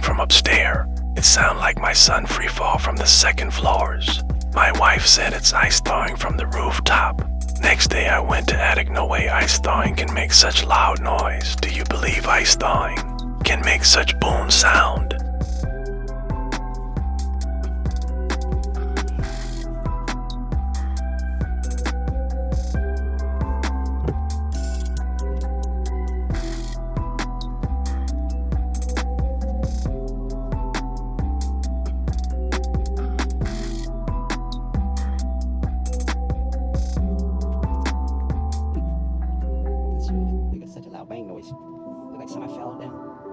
from upstairs. It sounded like my son free fall from the second floors. My wife said it's ice thawing from the rooftop. Next day I went to attic. No way ice thawing can make such loud noise. Do you believe ice thawing can make such boom sound? They got such a loud bang noise. Looked like somebody fell down.